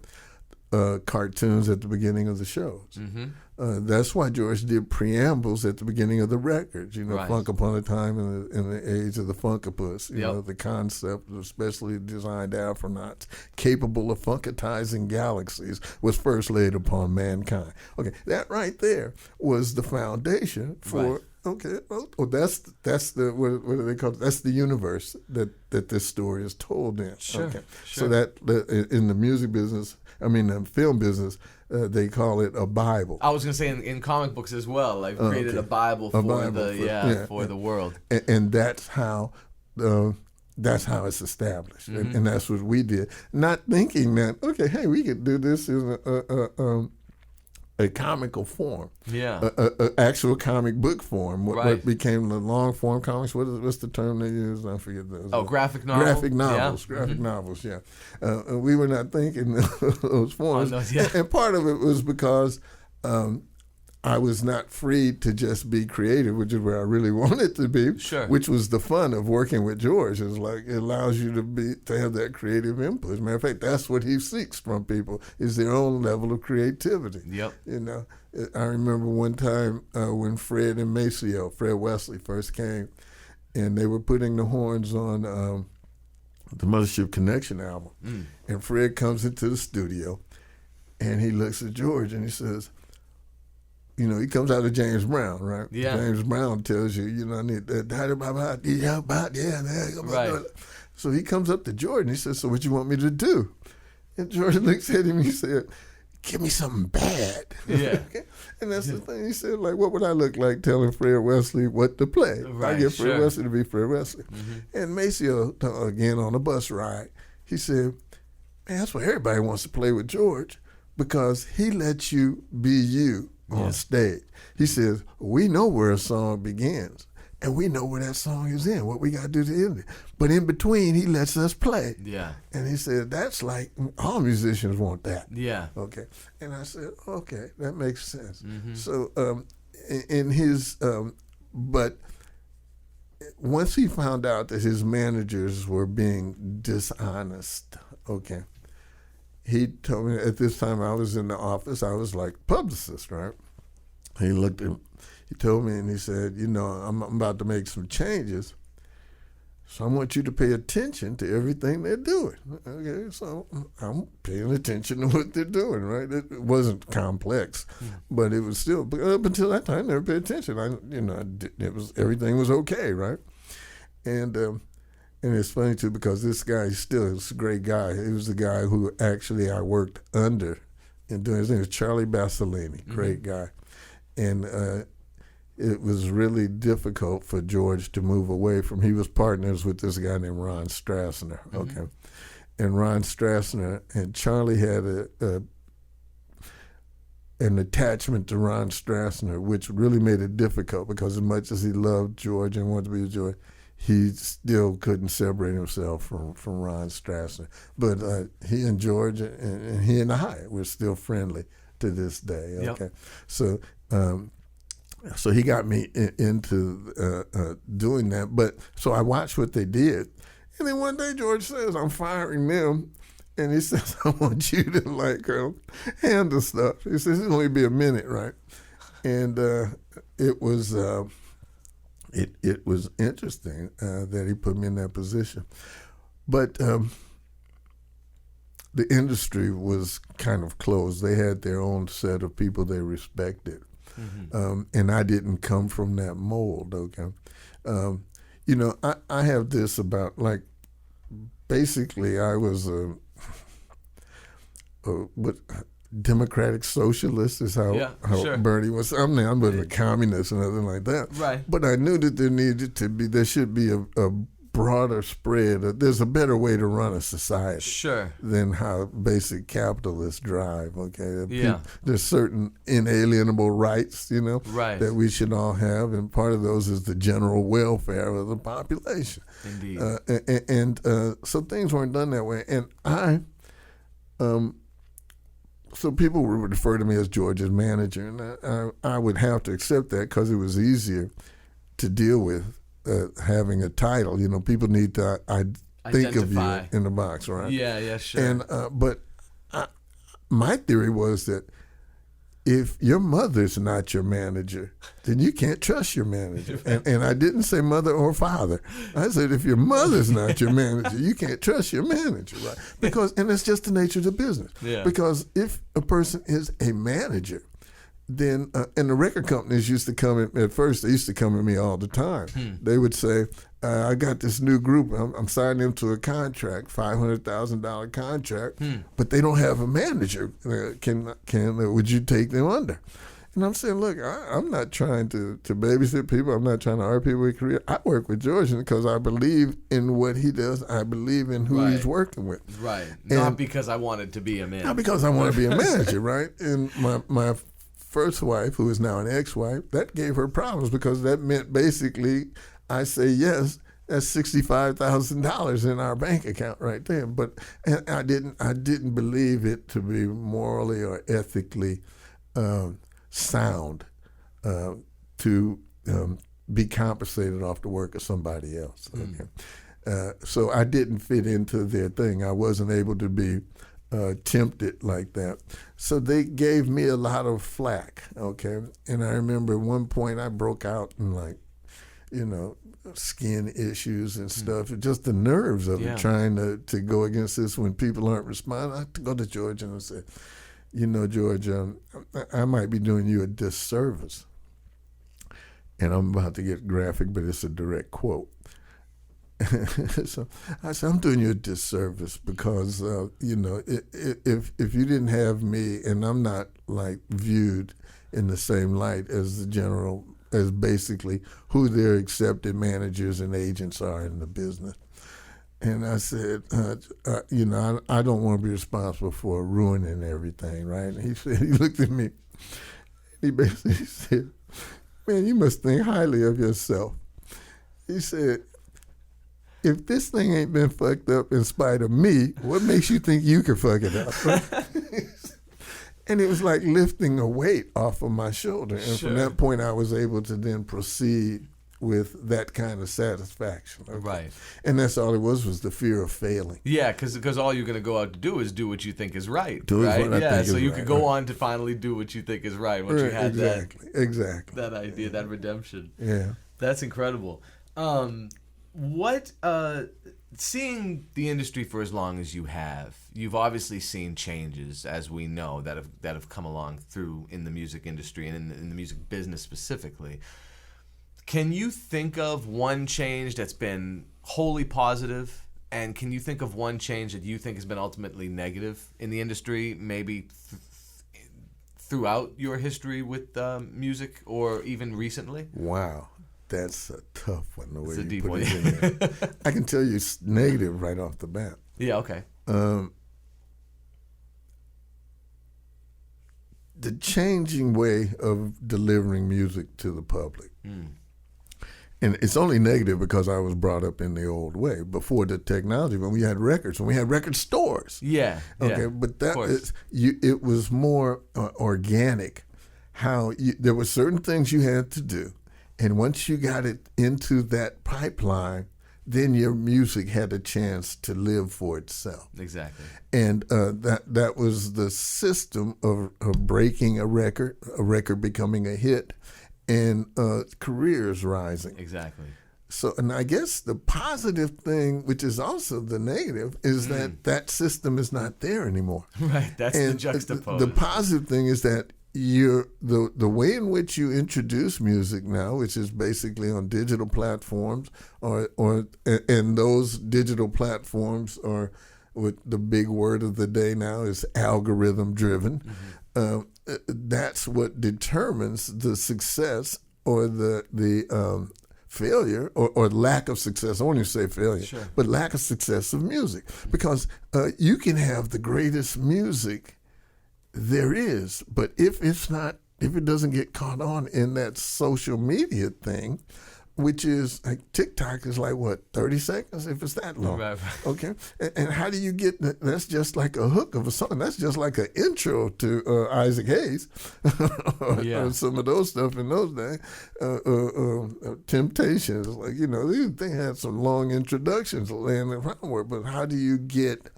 cartoons at the beginning of the shows. Mm-hmm. That's why George did preambles at the beginning of the records. Right. Funk Upon a Time in the age of the Funkopus. You Yep. know, the concept of specially designed astronauts capable of funkatizing galaxies was first laid upon mankind. Okay, that right there was the foundation for. Right. Okay, well, that's the what do they call it? That's the universe that this story is told in. Sure. Okay, sure. so that in the music business, the film business, they call it a Bible. I was gonna say in comic books as well, like created a Bible for the world, and that's how it's established, mm-hmm. and that's what we did. Not thinking that hey, we could do this in a comical form, a actual comic book form. What became the long form comics? What's the term they use? I forget those. Oh, graphic novels. Graphic novels. Yeah. Graphic mm-hmm. novels. Yeah, we were not thinking those forms, and part of it was because I was not free to just be creative, which is where I really wanted to be. Sure. Which was the fun of working with George. Is like it allows you to have that creative input. As a matter of fact, that's what he seeks from people, is their own level of creativity. Yep. I remember one time when Fred Wesley first came, and they were putting the horns on the Mothership Connection album. Mm. And Fred comes into the studio, and he looks at George, and he says, he comes out of James Brown, right? Yeah. James Brown tells you, I need that. Right. So he comes up to George and he says, so what you want me to do? And George looks at him and he said, give me something bad. Yeah. And that's the thing. He said, like, what would I look like telling Fred Wesley what to play? Right, I get Fred sure. Wesley to be Fred Wesley. Mm-hmm. And Maceo, again, on a bus ride, he said, man, that's what everybody wants to play with George, because he lets you be you on stage. He says, we know where a song begins and we know where that song is in, what we got to do to end it. But in between, he lets us play. Yeah. And he said, that's like, all musicians want that. Yeah. Okay. And I said, okay, that makes sense. Mm-hmm. So in his, but once he found out that his managers were being dishonest, okay, he told me, at this time I was in the office, I was like publicist, right? He looked at, he told me and he said, you know, I'm about to make some changes, so I want you to pay attention to everything they're doing. Okay, so I'm paying attention to what they're doing, right? It wasn't complex, but it was still, up until that time, I never paid attention. Everything was okay, right? And it's funny too, because this guy is a great guy. He was the guy who actually I worked under and doing his name was Charlie Basilini, great guy. And it was really difficult for George to move away from, he was partners with this guy named Ron Strassner, okay? And Ron Strassner and Charlie had an attachment to Ron Strassner, which really made it difficult because as much as he loved George and wanted to be with George, he still couldn't separate himself from Ron Strassner. But he and George and he and I were still friendly to this day. Okay, yep. So he got me into doing that. But so I watched what they did, and then one day George says, "I'm firing them," and he says, "I want you to handle stuff." He says, "It'll only be a minute, right?" And it was. It was interesting that he put me in that position. But the industry was kind of closed. They had their own set of people they respected. And I didn't come from that mold, okay? You know, I have this about, like, basically I was Democratic socialist is how sure. Bernie was. I mean, I'm a communist and nothing like that. Right. But I knew that there should be a broader spread. There's a better way to run a society. Sure. Than how basic capitalists drive. Okay. Yeah. There's certain inalienable rights, you know, right. that we should all have, and part of those is the general welfare of the population. Indeed. So things weren't done that way, and so people would refer to me as George's manager, and I would have to accept that because it was easier to deal with having a title. You know, people need to think of you in the box, right? Yeah, sure. And but my theory was that if your mother's not your manager, then you can't trust your manager. And I didn't say mother or father. I said if your mother's not your manager, you can't trust your manager, right? And it's just the nature of the business. Yeah. Because if a person is a manager, then, and the record companies used to come at first, they used to come at me all the time. They would say, I got this new group, I'm signing them to a contract, $500,000 contract, but they don't have a manager. Would you take them under? And I'm saying, look, I'm not trying to babysit people. I'm not trying to hire people with career. I work with George because I believe in what he does. I believe in who he's working with. Right. Not because I wanted to be a manager. Not because I want to be a manager, right? And my first wife, who is now an ex-wife, that gave her problems because that meant basically I say yes, that's $65,000 in our bank account right there. But I didn't believe it to be morally or ethically sound to be compensated off the work of somebody else. Okay? So I didn't fit into their thing. I wasn't able to be tempted like that. So they gave me a lot of flack, okay? And I remember at one point I broke out in skin issues and stuff. Just the nerves of it, trying to go against this when people aren't responding. I had to go to George and I said, George, I might be doing you a disservice. And I'm about to get graphic, but it's a direct quote. So I said, I'm doing you a disservice because, if you didn't have me and I'm not viewed in the same light as as basically who their accepted managers and agents are in the business. And I said, I don't want to be responsible for ruining everything, right? And he looked at me, he basically said, man, you must think highly of yourself. He said, if this thing ain't been fucked up in spite of me, what makes you think you can fuck it up? And it was like lifting a weight off of my shoulder. And from that point, I was able to then proceed with that kind of satisfaction. Okay? Right. And that's all it was the fear of failing. Yeah, because all you're going to go out to do is do what you think is right. Do right? what I think so is you right, could go right. on to finally do what you think is right once you had Exactly. that idea, that redemption. Yeah. That's incredible. Seeing the industry for as long as you have, you've obviously seen changes, as we know, that have come along through in the music industry and in the music business specifically. Can you think of one change that's been wholly positive, and can you think of one change that you think has been ultimately negative in the industry, maybe throughout your history with music or even recently? Wow. That's a tough one, the way It's a you deep put one. it in there. I can tell you it's negative right off the bat. Yeah, okay. The changing way of delivering music to the public. And it's only negative because I was brought up in the old way. Before the technology, when we had records, when we had record stores. Yeah. Okay, but that is, it was more organic. There were certain things you had to do. And once you got it into that pipeline, then your music had a chance to live for itself. Exactly. And that was the system of breaking a record becoming a hit, and careers rising. Exactly. So, and I guess the positive thing, which is also the negative, is that system is not there anymore. Right. That's and the juxtapose. The positive thing is that the way in which you introduce music now, which is basically on digital platforms, and those digital platforms are, what the big word of the day now is, algorithm driven. That's what determines the success or the failure or lack of success. I won't even say failure, but lack of success of music, because you can have the greatest music there is, but if it doesn't get caught on in that social media thing, which is like TikTok is like what, 30 seconds if it's that long. Right. Okay, and how do you get that? That's just like a hook of a song. That's just like an intro to Isaac Hayes or some of those stuff in those days. Temptations, like, they had some long introductions laying the groundwork, but how do you get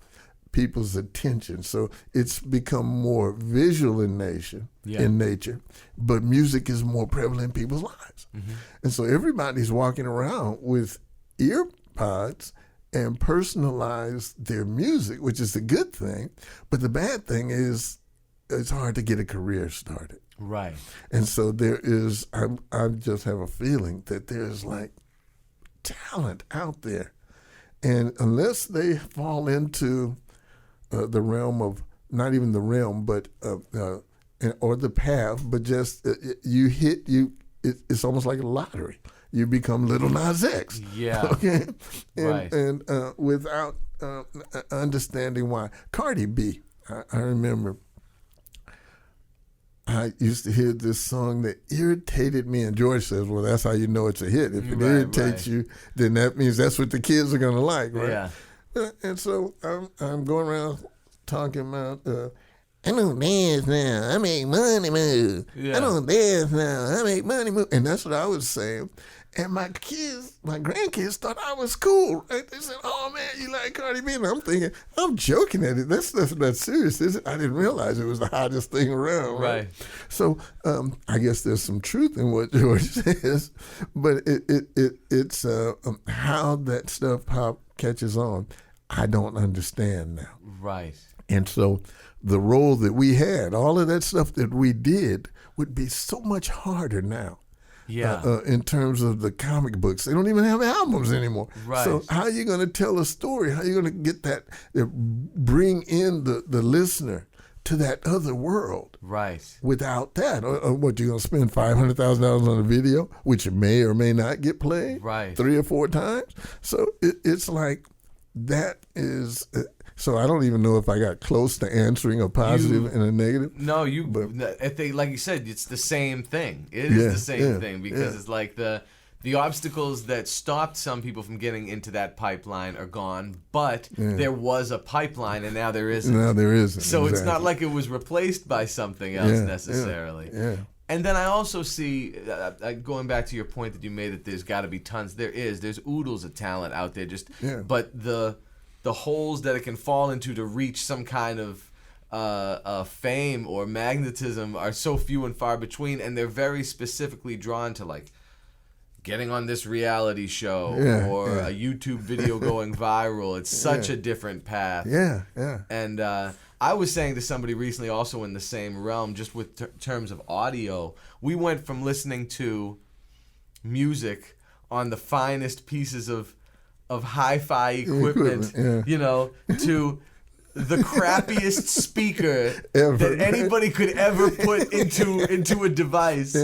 people's attention? So it's become more visual in nature, but music is more prevalent in people's lives. And so everybody's walking around with ear pods and personalize their music, which is a good thing. But the bad thing is it's hard to get a career started. Right. And so there is, I just have a feeling that there's like talent out there. And unless they fall into the realm of, not even the realm, but or the path, but just it's almost like a lottery. You become Little Nas X. Yeah. Okay. Right. And without understanding why. Cardi B, I remember I used to hear this song that irritated me, and George says, well, that's how you know it's a hit. If it irritates you, then that means that's what the kids are going to like, right? Yeah. And so I'm going around talking about, I don't dance now, I make money move. Yeah. I don't dance now, I make money move. And that's what I was saying. And my grandkids thought I was cool, right? They said, oh man, you like Cardi B? And I'm thinking, I'm joking at it. That's not serious, is it? I didn't realize it was the hottest thing around, right? So I guess there's some truth in what George says, but it's how that stuff catches on, I don't understand now. Right. And so the role that we had, all of that stuff that we did, would be so much harder now. Yeah. In terms of the comic books. They don't even have albums anymore. Right. So how are you going to tell a story? How are you going to get that, bring in the listener to that other world? Right. Without that? Or what, you're going to spend $500,000 on a video, which may or may not get played? Right. 3 or 4 times? So it's like, that is... So I don't even know if I got close to answering a positive and a negative. No, like you said, it's the same thing. It is the same thing, because it's like the The obstacles that stopped some people from getting into that pipeline are gone, but there was a pipeline and now there isn't. Now there isn't. So it's not like it was replaced by something else necessarily. Yeah. And then I also see, going back to your point that you made, that there's got to be tons. There's oodles of talent out there. But the holes that it can fall into to reach some kind of fame or magnetism are so few and far between, and they're very specifically drawn to like getting on this reality show or a YouTube video going viral. It's such a different path. Yeah. And I was saying to somebody recently, also in the same realm, just with terms of audio, we went from listening to music on the finest pieces of hi-fi equipment, to the crappiest speaker that anybody could ever put into a device,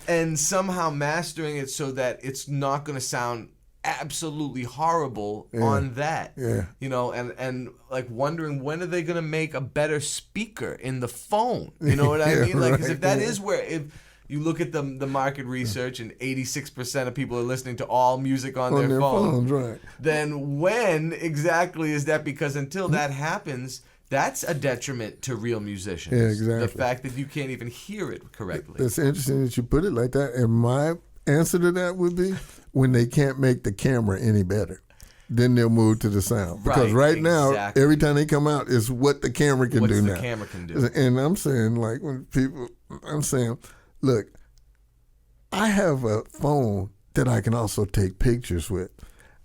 and somehow mastering it so that it's not going to sound absolutely horrible on that. And like wondering, when are they going to make a better speaker in the phone? You know what I mean? Like, because if that is where, if you look at the market research and 86% of people are listening to all music on their phone, phones, then when exactly is that? Because until that happens, that's a detriment to real musicians. Yeah, exactly. The fact that you can't even hear it correctly. It's interesting that you put it like that. And my answer to that would be, when they can't make the camera any better, then they'll move to the sound. Because now, every time they come out, is what the camera can do now. What the camera can do. And I'm saying, like, look, I have a phone that I can also take pictures with.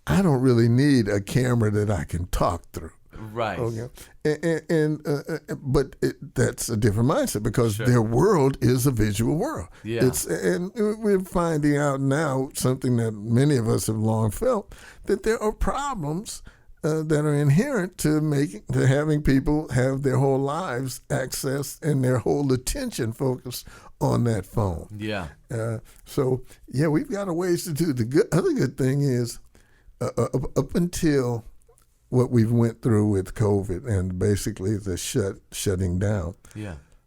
I don't really need a camera that I can talk through. Right. Okay. But that's a different mindset, because their world is a visual world. Yeah. And we're finding out now something that many of us have long felt, that there are problems that are inherent to having people have their whole lives accessed and their whole attention focused on that phone. Yeah. We've got a ways to do. The other good thing is, up until what we've went through with COVID and basically the shutting down,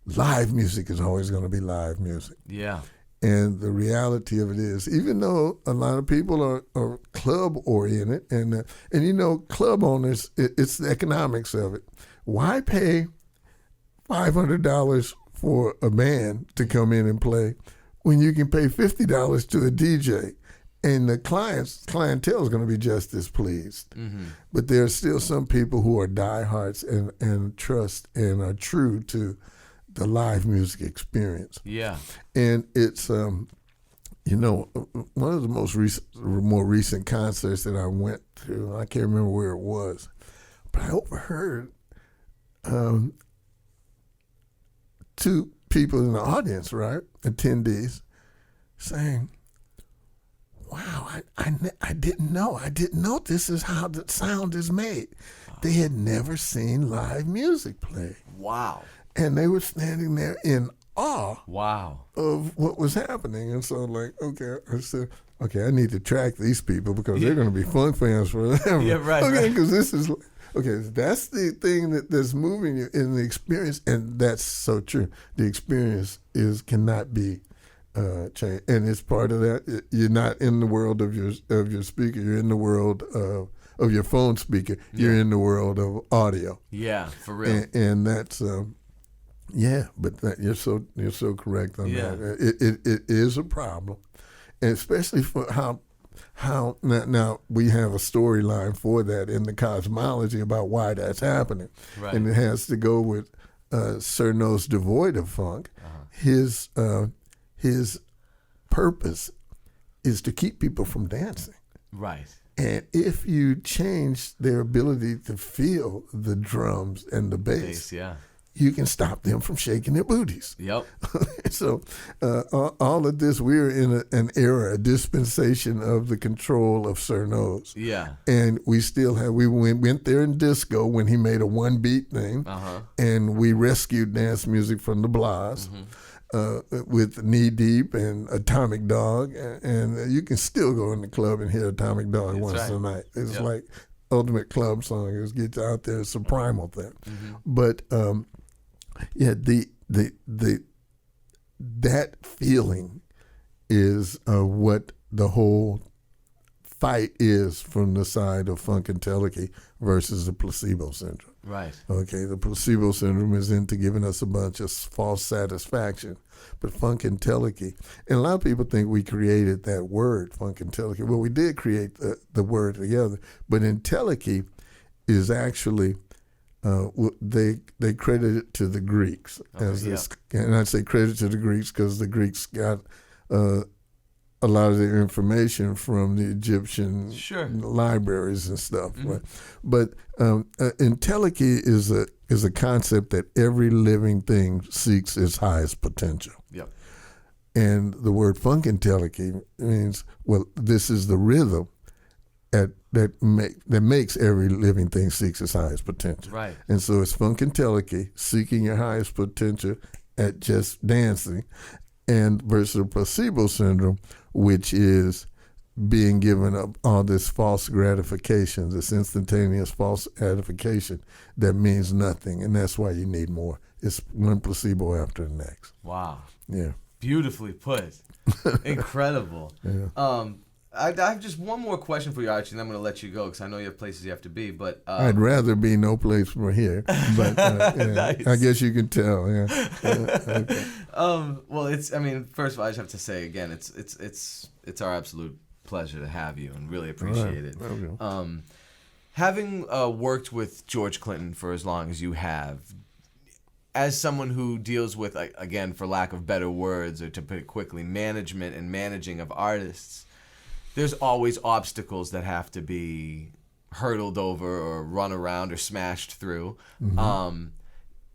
live music is always going to be live music. Yeah. And the reality of it is, even though a lot of people are club oriented, and club owners, it's the economics of it. Why pay $500 for a band to come in and play when you can pay $50 to a DJ? And the clientele is going to be just as pleased. Mm-hmm. But there are still some people who are diehards and trust and are true to the live music experience. Yeah. And it's, one of the more recent concerts that I went to, I can't remember where it was, but I overheard two people in the audience, right, attendees, saying, "Wow, I didn't know. I didn't know this is how the sound is made." They had never seen live music play. Wow. And they were standing there in awe of what was happening. And so, I said, I need to track these people, because they're going to be funk fans forever. Yeah, right. Okay, because this is, that's the thing that's moving you in the experience. And that's so true. The experience cannot be change, and it's part of that. You're not in the world of your speaker. You're in the world of your phone speaker. You're in the world of audio. Yeah, for real. And that's but you're so correct on that. It is a problem, and especially for how now we have a storyline for that in the cosmology about why that's happening, and it has to go with Cerno's devoid of funk. His purpose is to keep people from dancing. Right. And if you change their ability to feel the drums and the bass, you can stop them from shaking their booties. Yep. So all of this, we're in an era, a dispensation of the control of Cerno's. Yeah. And we still have, we went there in disco when he made a one beat thing, and we rescued dance music from the blahs. With Knee Deep and Atomic Dog, and you can still go in the club and hear Atomic Dog once a night. It's like ultimate club song. It's get out there. It's a primal thing. Mm-hmm. But that feeling is what the whole fight is from the side of Funkadelic versus the placebo syndrome. Right. Okay, the placebo syndrome is into giving us a bunch of false satisfaction. But Funkadelic, and a lot of people think we created that word, Funkadelic. Well, we did create the word together, but Entelechy is actually, they credit it to the Greeks. As this, and I say credit to the Greeks because the Greeks got a lot of their information from the Egyptian libraries and stuff. Mm-hmm. But Entelechy is a concept that every living thing seeks its highest potential. Yep. And the word Funkadelic means, well, this is the rhythm that makes every living thing seeks its highest potential. Right. And so it's Funkadelic, seeking your highest potential at just dancing, and versus the placebo syndrome, which is being given up all this false gratification, this instantaneous false gratification that means nothing, and that's why you need more. It's one placebo after the next. Wow. Yeah. Beautifully put. Incredible. Yeah. I have just one more question for you, Archie, and I'm going to let you go because I know you have places you have to be. But I'd rather be no place from here, but nice. I guess you can tell. Yeah. Okay. Well, first of all, I just have to say again, it's our absolute pleasure to have you, and really appreciate it. Okay. Having worked with George Clinton for as long as you have, as someone who deals with, again, for lack of better words, or to put it quickly, management and managing of artists, there's always obstacles that have to be hurdled over or run around or smashed through. Mm-hmm.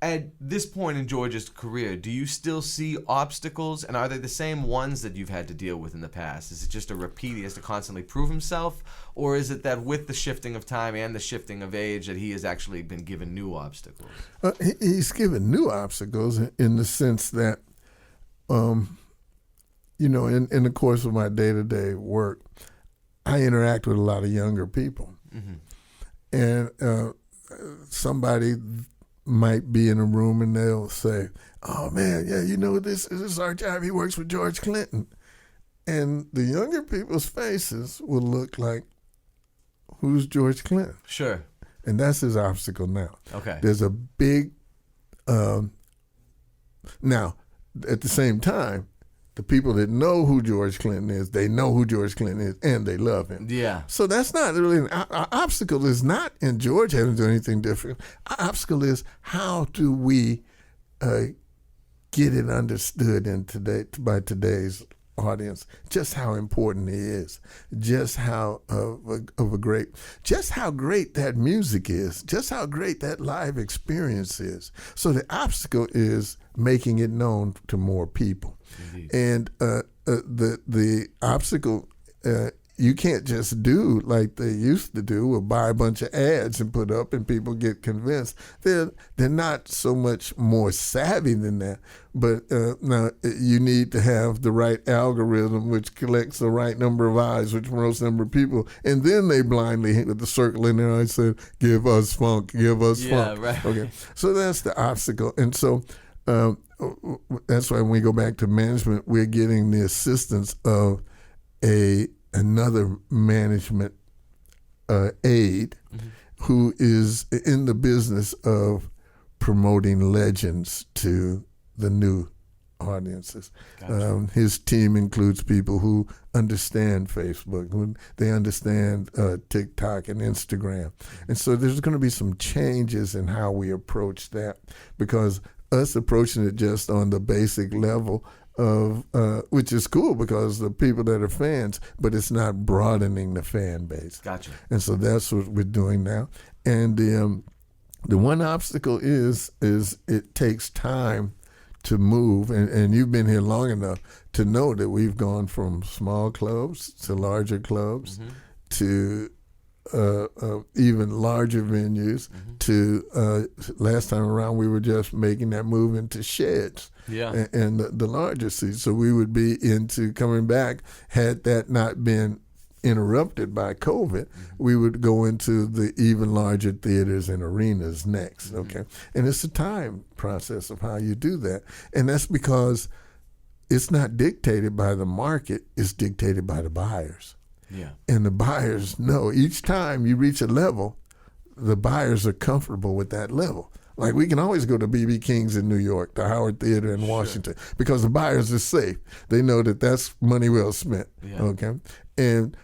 At this point in George's career, do you still see obstacles, and are they the same ones that you've had to deal with in the past? Is it just a repeat, he has to constantly prove himself, or is it that with the shifting of time and the shifting of age that he has actually been given new obstacles? He's given new obstacles in the sense that, in the course of my day-to-day work, I interact with a lot of younger people. Mm-hmm. And somebody might be in a room and they'll say, oh man, yeah, this is Archie Ivy, he works with George Clinton. And the younger people's faces will look like, who's George Clinton? Sure. And that's his obstacle now. Okay. There's a big, now, at the same time, the people that know who George Clinton is, they know who George Clinton is, and they love him. Yeah. So that's not really, our obstacle is not in George having to do anything different. Our obstacle is how do we get it understood by today's audience, just how important he is, just how just how great that music is, just how great that live experience is. So the obstacle is making it known to more people. Indeed. And the obstacle, you can't just do like they used to do, or buy a bunch of ads and put up and people get convinced. They're not so much more savvy than that, but now you need to have the right algorithm which collects the right number of eyes, which promotes the number of people, and then they blindly hit with the circle in there. I said, give us funk, give us funk. Right. Okay, so that's the obstacle. And so that's why when we go back to management, we're getting the assistance of another management aide who is in the business of promoting legends to the new audiences. Gotcha. His team includes people who understand Facebook, who they understand TikTok and Instagram. And so there's going to be some changes in how we approach that, because us approaching it just on the basic level of which is cool because the people that are fans, but it's not broadening the fan base. Gotcha. And so that's what we're doing now. And the one obstacle is it takes time to move, and you've been here long enough to know that we've gone from small clubs to larger clubs to even larger venues to last time around we were just making that move into sheds. Yeah. And the larger seats. So we would be into coming back, had that not been interrupted by COVID, we would go into the even larger theaters and arenas next, okay? And it's a time process of how you do that. And that's because it's not dictated by the market, it's dictated by the buyers. Yeah. And the buyers know each time you reach a level, the buyers are comfortable with that level. Like we can always go to B.B. King's in New York, the Howard Theater in Washington, because the buyers are safe. They know that that's money well spent. Yeah. Okay, and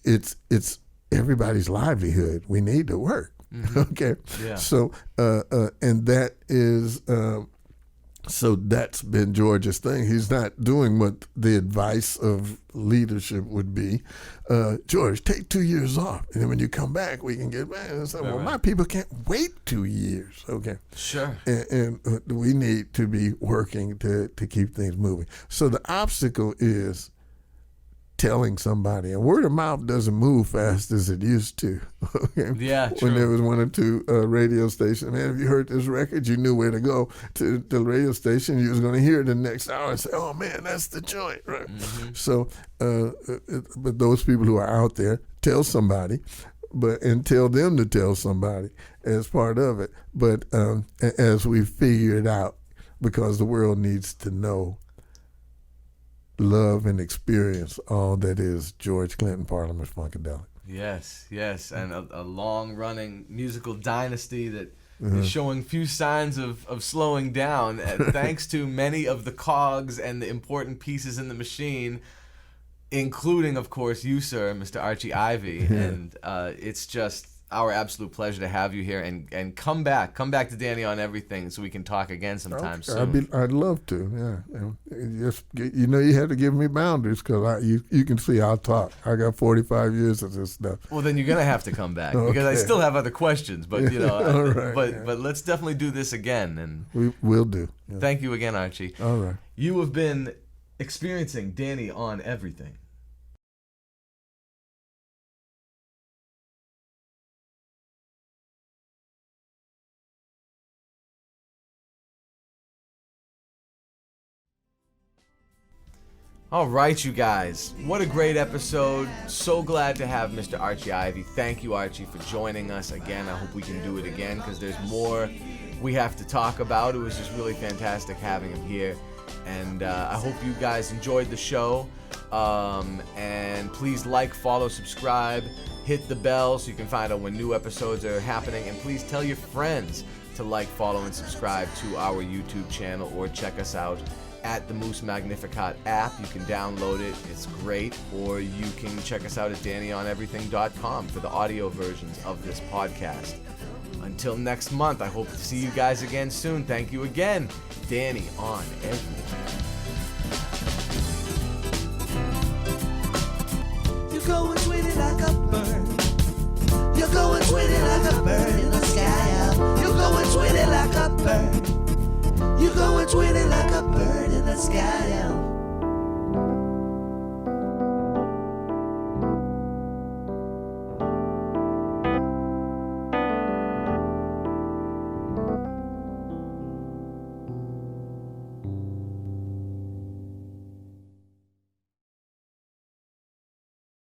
it's everybody's livelihood. We need to work. Mm-hmm. Okay, Yeah. so and that is. So that's been George's thing. He's not doing what the advice of leadership would be. George, take 2 years off, and then when you come back, we can get back. And say, well, my people can't wait 2 years. Okay, Sure. and we need to be working to keep things moving. So the obstacle is telling somebody, and word of mouth doesn't move fast as it used to. Okay? Yeah, true. When there was 1 or 2 radio stations, man, if you heard this record, you knew where to go to the radio station. You was going to hear it the next hour and say, "Oh man, that's the joint," right? Mm-hmm. So, but those people who are out there, tell somebody, and tell them to tell somebody as part of it. But as we figure it out, because the world needs to know. Love and experience all that is George Clinton Parliament's Funkadelic. Yes, and a long-running musical dynasty that is showing few signs of slowing down, thanks to many of the cogs and the important pieces in the machine, including, of course, you, sir, Mr. Archie Ivy. Yeah. And it's just our absolute pleasure to have you here, and come back to Danny on Everything so we can talk again sometime soon. I'd love to. Yeah, just you had to give me boundaries because you can see I'll talk. I got 45 years of this stuff. Well, then you're gonna have to come back because I still have other questions. But All right, but let's definitely do this again. And we will do. Yeah. thank you again, Archie. All right. You have been experiencing Danny on Everything. All right, you guys. What a great episode. So glad to have Mr. Archie Ivy. Thank you, Archie, for joining us again. I hope we can do it again because there's more we have to talk about. It was just really fantastic having him here. And I hope you guys enjoyed the show. And please like, follow, subscribe, hit the bell so you can find out when new episodes are happening. And please tell your friends to like, follow, and subscribe to our YouTube channel, or check us out at the Moose Magnificat app. You can download it. It's great. Or you can check us out at DannyOnEverything.com for the audio versions of this podcast. Until next month, I hope to see you guys again soon. Thank you again. Danny on Everything. You're going sweetie like a bird. You're going sweetie like a bird in the sky. You're going sweetie like a bird. You're going sweetie like a bird in the sky.